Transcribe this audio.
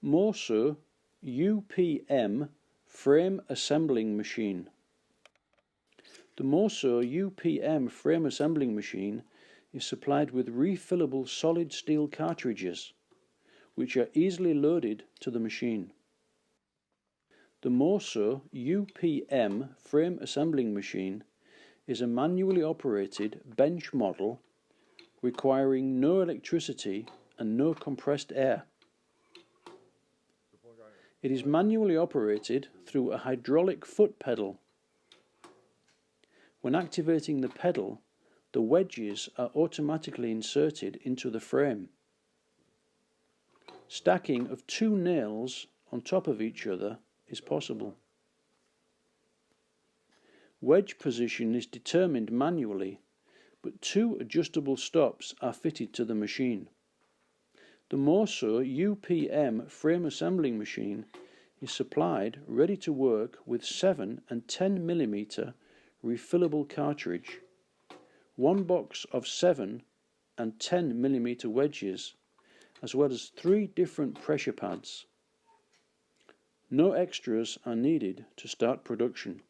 Morso UPM frame assembling machine. The Morso UPM frame assembling machine is supplied with refillable solid steel cartridges, which are easily loaded to the machine. The Morso UPM frame assembling machine is a manually operated bench model requiring no electricity and no compressed air. It is manually operated through a hydraulic foot pedal. When activating the pedal, the wedges are automatically inserted into the frame. Stacking of 2 nails on top of each other is possible. Wedge position is determined manually, but 2 adjustable stops are fitted to the machine. The Morso UPM frame assembling machine is supplied ready to work with 7 and 10 mm refillable cartridge, 1 box of 7 and 10 mm wedges, as well as 3 different pressure pads. No extras are needed to start production.